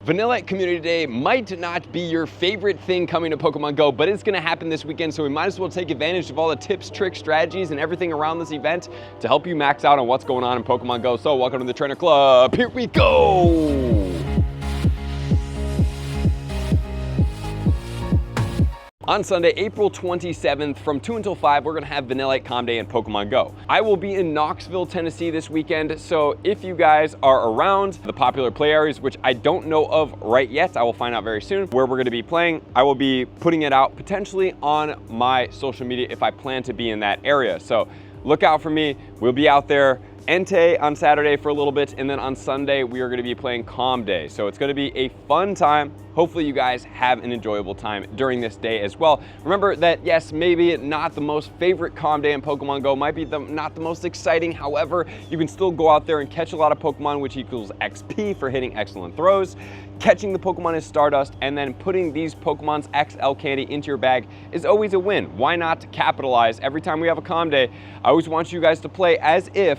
Vanillite Community Day might not be your favorite thing coming to Pokemon Go, but it's gonna happen this weekend, so we might as well take advantage of all the tips, tricks, strategies, and everything around this event to help you max out on what's going on in Pokemon Go. So welcome to the Trainer Club, here we go! On Sunday, April 27th, from 2 until 5, we're gonna have Vanillite Calm Day in Pokemon Go. I will be in Knoxville, Tennessee this weekend, so if you guys are around the popular play areas, which I don't know of right yet, I will find out very soon where we're gonna be playing. I will be putting it out potentially on my social media if I plan to be in that area. So look out for me, we'll be out there. Entei on Saturday for a little bit, and then on Sunday we are going to be playing Calm Day. So it's going to be a fun time. Hopefully you guys have an enjoyable time during this day as well. Remember that yes, maybe not the most favorite Calm Day in Pokemon Go, might be not the most exciting. However, you can still go out there and catch a lot of Pokemon, which equals XP for hitting excellent throws. Catching the Pokemon is Stardust, and then putting these Pokemon's XL candy into your bag is always a win. Why not capitalize? Every time we have a Calm Day, I always want you guys to play as if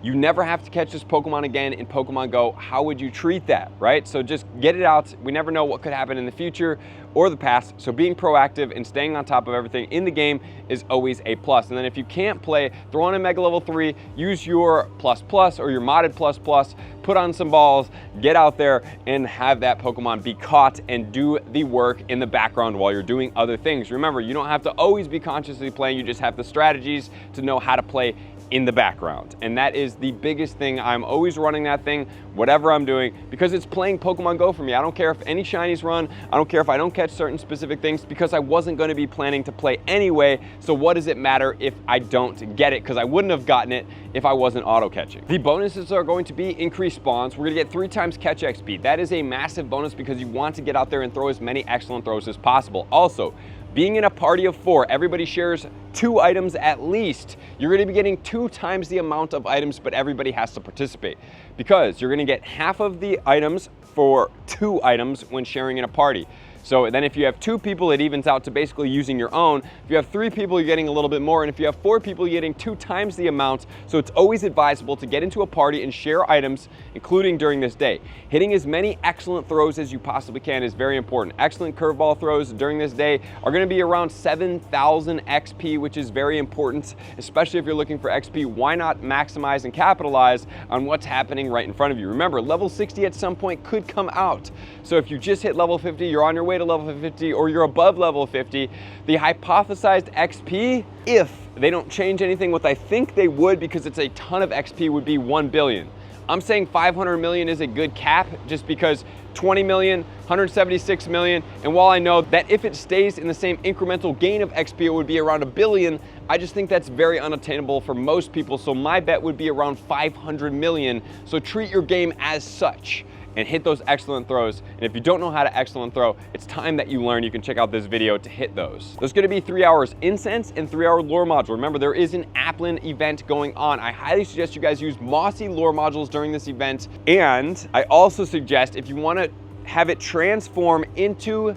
you never have to catch this Pokemon again in Pokemon Go. How would you treat that, right? So just get it out. We never know what could happen in the future or the past. So being proactive and staying on top of everything in the game is always a plus. And then if you can't play, throw on a Mega Level 3, use your plus or your modded plus, put on some balls, get out there and have that Pokemon be caught and do the work in the background while you're doing other things. Remember, you don't have to always be consciously playing, you just have the strategies to know how to play in the background. And that is the biggest thing. I'm always running that thing, whatever I'm doing, because it's playing Pokemon Go for me. I don't care if any shinies run, I don't care if I don't catch certain specific things, because I wasn't going to be planning to play anyway. So what does it matter if I don't get it? Because I wouldn't have gotten it if I wasn't auto catching. The bonuses are going to be increased spawns. We're gonna get 3 times catch XP. That is a massive bonus because you want to get out there and throw as many excellent throws as possible. Also, being in a party of 4, everybody shares 2 items at least. You're gonna be getting 2 times the amount of items, but everybody has to participate because you're gonna get half of the items for 2 items when sharing in a party. So then if you have 2 people, it evens out to basically using your own. If you have 3 people, you're getting a little bit more. And if you have 4 people, you're getting 2 times the amount. So it's always advisable to get into a party and share items, including during this day. Hitting as many excellent throws as you possibly can is very important. Excellent curveball throws during this day are gonna be around 7,000 XP, which is very important, especially if you're looking for XP. Why not maximize and capitalize on what's happening right in front of you? Remember, level 60 at some point could come out. So if you just hit level 50, you're on your way to level 50, or you're above level 50, the hypothesized XP, if they don't change anything, what I think they would, because it's a ton of XP, would be 1 billion. I'm saying 500 million is a good cap, just because 20 million, 176 million, and while I know that if it stays in the same incremental gain of XP, it would be around 1 billion, I just think that's very unattainable for most people, so my bet would be around 500 million, so treat your game as such and hit those excellent throws. And if you don't know how to excellent throw, it's time that you learn. You can check out this video to hit those. There's gonna be 3 hours incense and 3 hour lore module. Remember, there is an Applin event going on. I highly suggest you guys use mossy lore modules during this event. And I also suggest if you wanna have it transform into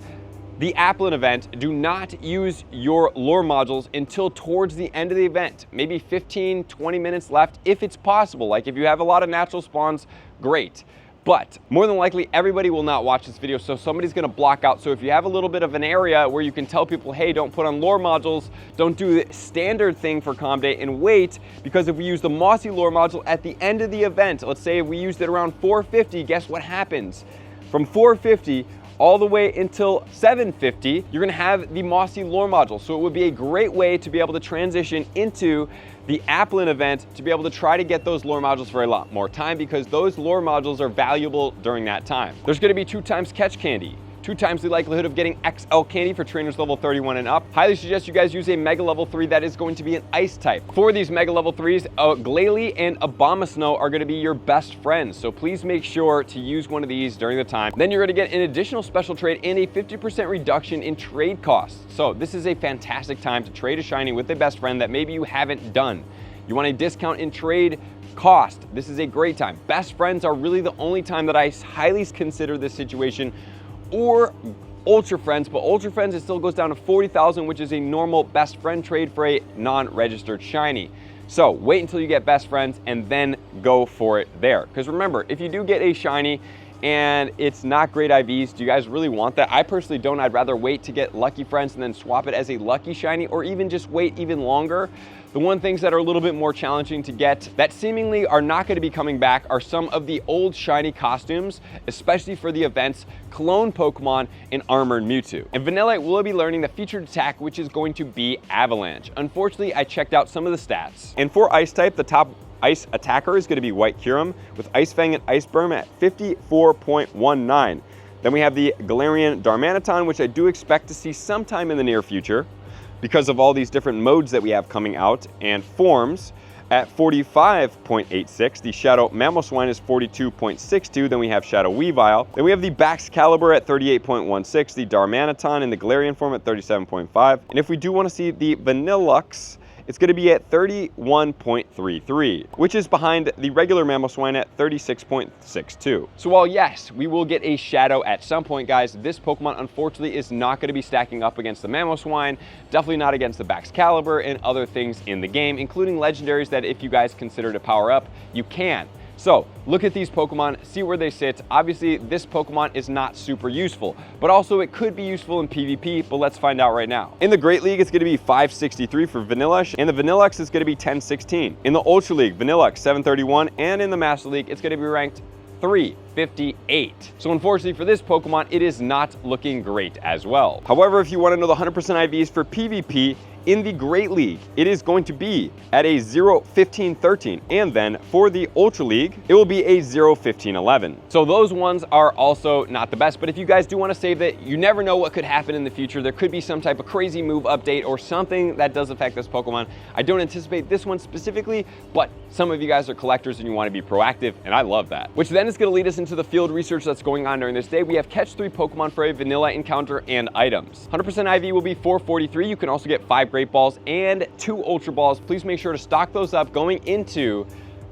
the Applin event, do not use your lore modules until towards the end of the event. Maybe 15, 20 minutes left if it's possible. Like if you have a lot of natural spawns, great. But more than likely, everybody will not watch this video, so somebody's gonna block out. So if you have a little bit of an area where you can tell people, hey, don't put on lore modules, don't do the standard thing for Calm Day, and wait, because if we use the mossy lore module at the end of the event, let's say if we used it around 450, guess what happens? From 450, all the way until 750, you're gonna have the mossy lore module. So it would be a great way to be able to transition into the Applin event to be able to try to get those lore modules for a lot more time, because those lore modules are valuable during that time. There's gonna be 2 times catch candy, 2 times the likelihood of getting XL candy for trainers level 31 and up. Highly suggest you guys use a Mega Level 3 that is going to be an Ice type. For these Mega Level 3s, Glalie and Abomasnow are gonna be your best friends, so please make sure to use one of these during the time. Then you're gonna get an additional special trade and a 50% reduction in trade costs. So this is a fantastic time to trade a shiny with a best friend that maybe you haven't done. You want a discount in trade cost, this is a great time. Best friends are really the only time that I highly consider this situation, or Ultra Friends, but Ultra Friends, it still goes down to 40,000, which is a normal best friend trade for a non-registered shiny. So wait until you get best friends and then go for it there. Because remember, if you do get a shiny and it's not great IVs. Do you guys really want that? I personally don't. I'd rather wait to get Lucky Friends and then swap it as a Lucky Shiny, or even just wait even longer. The one things that are a little bit more challenging to get that seemingly are not going to be coming back are some of the old shiny costumes, especially for the events, clone Pokemon and Armored Mewtwo. And Vanillite will be learning the featured attack, which is going to be Avalanche. Unfortunately, I checked out some of the stats. And for Ice type, the top Ice attacker is going to be White Kyurem with Ice Fang and Ice Berm at 54.19. Then we have the Galarian Darmanitan, which I do expect to see sometime in the near future because of all these different modes that we have coming out and forms at 45.86. The Shadow Mamoswine is 42.62. Then we have Shadow Weavile. Then we have the Baxcalibur at 38.16. The Darmanitan in the Galarian form at 37.5. And if we do want to see the Vanilluxe, it's going to be at 31.33, which is behind the regular Mamoswine at 36.62. So while yes, we will get a Shadow at some point, guys, this Pokemon unfortunately is not going to be stacking up against the Mamoswine, definitely not against the Baxcalibur and other things in the game, including legendaries that if you guys consider to power up, you can. So look at these Pokemon, see where they sit. Obviously, this Pokemon is not super useful, but also it could be useful in PvP, but let's find out right now. In the Great League, it's going to be 563 for Vanilluxe, and the Vanilluxe is going to be 1016. In the Ultra League, Vanilluxe 731, and in the Master League, it's going to be ranked 358. So unfortunately for this Pokemon, it is not looking great as well. However, if you want to know the 100% IVs for PvP, in the Great League, it is going to be at a 0-15-13, and then for the Ultra League, it will be a 0-15-11. So those ones are also not the best, but if you guys do want to save it, you never know what could happen in the future. There could be some type of crazy move update or something that does affect this Pokemon. I don't anticipate this one specifically, but some of you guys are collectors and you want to be proactive, and I love that. Which then is going to lead us into the field research that's going on during this day. We have catch 3 Pokemon for a Vanillite encounter and items. 100% IV will be 443. You can also get 5 Great Balls and 2 Ultra Balls. Please make sure to stock those up going into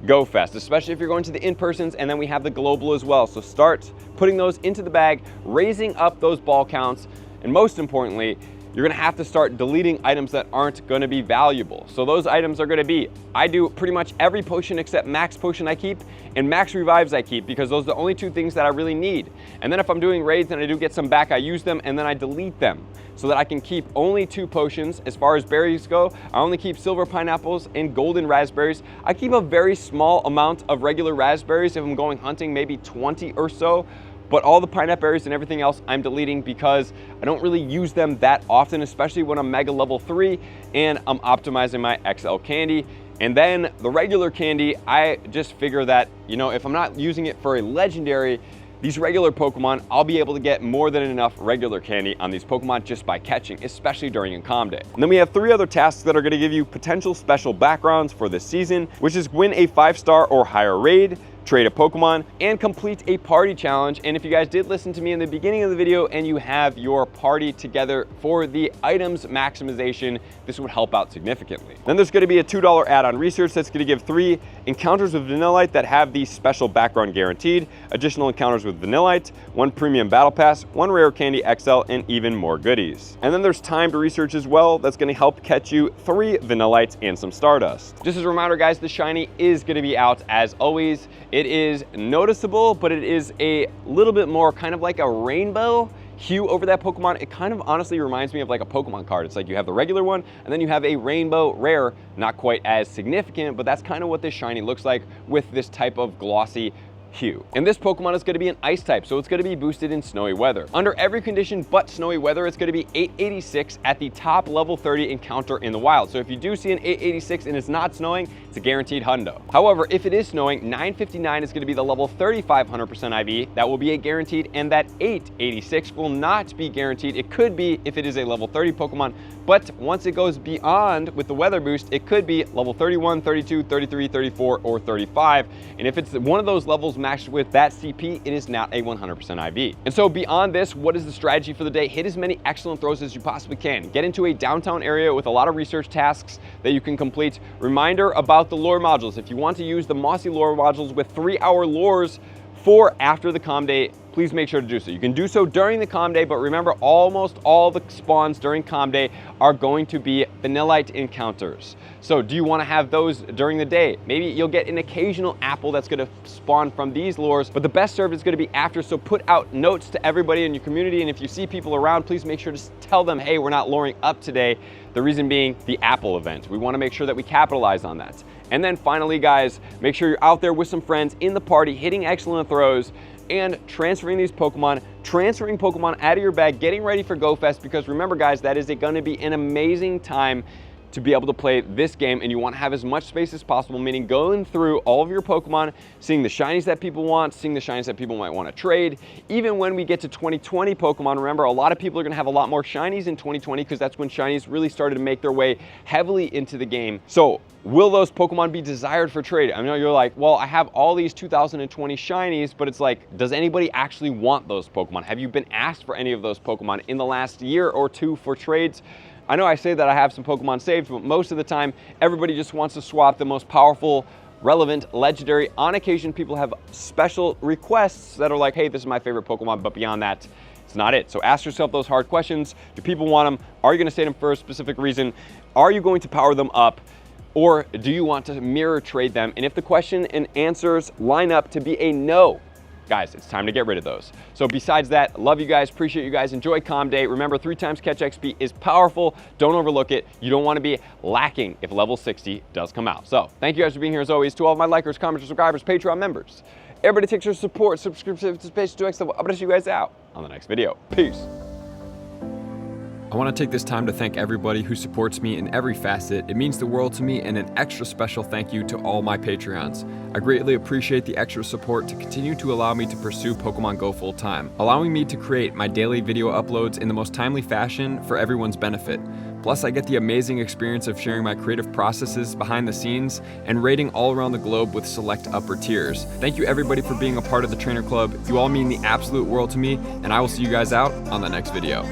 Go Fest, especially if you're going to the in-persons, and then we have the global as well. So start putting those into the bag, raising up those ball counts, and most importantly, you're gonna have to start deleting items that aren't gonna be valuable. So those items are gonna be, I do pretty much every potion except max potion I keep and max revives I keep, because those are the only 2 things that I really need. And then if I'm doing raids and I do get some back, I use them and then I delete them so that I can keep only 2 potions. As far as berries go, I only keep silver pineapples and golden raspberries. I keep a very small amount of regular raspberries if I'm going hunting, maybe 20 or so. But all the pineapple berries and everything else I'm deleting because I don't really use them that often, especially when I'm mega level 3 and I'm optimizing my XL candy. And then the regular candy, I just figure that, you know, if I'm not using it for a legendary, these regular Pokemon, I'll be able to get more than enough regular candy on these Pokemon just by catching, especially during a calm day. And then we have 3 other tasks that are going to give you potential special backgrounds for this season, which is win a 5-star or higher raid, trade a Pokemon, and complete a party challenge. And if you guys did listen to me in the beginning of the video and you have your party together for the items maximization, this would help out significantly. Then there's going to be a $2 add-on research that's going to give 3 encounters with Vanillite that have the special background guaranteed, additional encounters with Vanillite, 1 premium battle pass, 1 rare candy XL, and even more goodies. And then there's timed research as well that's going to help catch you 3 Vanillites and some Stardust. Just as a reminder, guys, the shiny is going to be out as always. It is noticeable, but it is a little bit more kind of like a rainbow hue over that Pokemon. It kind of honestly reminds me of like a Pokemon card. It's like you have the regular one and then you have a rainbow rare, not quite as significant, but that's kind of what this shiny looks like with this type of glossy hue. And this Pokemon is going to be an ice type, so it's going to be boosted in snowy weather. Under every condition but snowy weather, it's going to be 886 at the top level 30 encounter in the wild. So if you do see an 886 and it's not snowing, it's a guaranteed hundo. However, if it is snowing, 959 is going to be the level 35 100% IV. That will be a guaranteed, and that 886 will not be guaranteed. It could be if it is a level 30 Pokemon, but once it goes beyond with the weather boost, it could be level 31, 32, 33, 34, or 35. And if it's one of those levels matched with that CP, it is not a 100% IV. And so beyond this, what is the strategy for the day? Hit as many excellent throws as you possibly can. Get into a downtown area with a lot of research tasks that you can complete. Reminder about the lore modules. If you want to use the Mossy lore modules with 3-hour lures for after the calm day, please make sure to do so. You can do so during the calm day, but remember, almost all the spawns during calm day are going to be Vanillite encounters. So do you want to have those during the day? Maybe you'll get an occasional apple that's going to spawn from these lures, but the best serve is going to be after. So put out notes to everybody in your community, and if you see people around, please make sure to tell them, hey, we're not luring up today. The reason being the apple event. We want to make sure that we capitalize on that. And then finally, guys, make sure you're out there with some friends in the party, hitting excellent throws, and transferring Pokemon out of your bag, getting ready for GoFest, because remember, guys, that is going to be an amazing time to be able to play this game, and you want to have as much space as possible, meaning going through all of your Pokemon, seeing the shinies that people want, seeing the shinies that people might want to trade. Even when we get to 2020 Pokemon, remember, a lot of people are going to have a lot more shinies in 2020 because that's when shinies really started to make their way heavily into the game. So will those Pokemon be desired for trade? I know you're like, well, I have all these 2020 shinies, but it's like, does anybody actually want those Pokemon? Have you been asked for any of those Pokemon in the last year or two for trades? I know I say that I have some Pokemon saved, but most of the time, everybody just wants to swap the most powerful, relevant, legendary. On occasion, people have special requests that are like, hey, this is my favorite Pokemon, but beyond that, it's not it. So ask yourself those hard questions. Do people want them? Are you going to save them for a specific reason? Are you going to power them up? Or do you want to mirror trade them? And if the question and answers line up to be a no, guys, it's time to get rid of those. So besides that, love you guys, appreciate you guys, enjoy Calm Day. Remember, 3 times catch XP is powerful. Don't overlook it. You don't want to be lacking if level 60 does come out. So thank you guys for being here as always. To all of my likers, commenters, subscribers, Patreon members, everybody takes your support, subscription to page 2X level. I'm gonna see you guys out on the next video. Peace. I want to take this time to thank everybody who supports me in every facet. It means the world to me, and an extra special thank you to all my Patreons. I greatly appreciate the extra support to continue to allow me to pursue Pokemon Go full time, allowing me to create my daily video uploads in the most timely fashion for everyone's benefit. Plus, I get the amazing experience of sharing my creative processes behind the scenes and raiding all around the globe with select upper tiers. Thank you everybody for being a part of the Trainer Club. You all mean the absolute world to me, and I will see you guys out on the next video.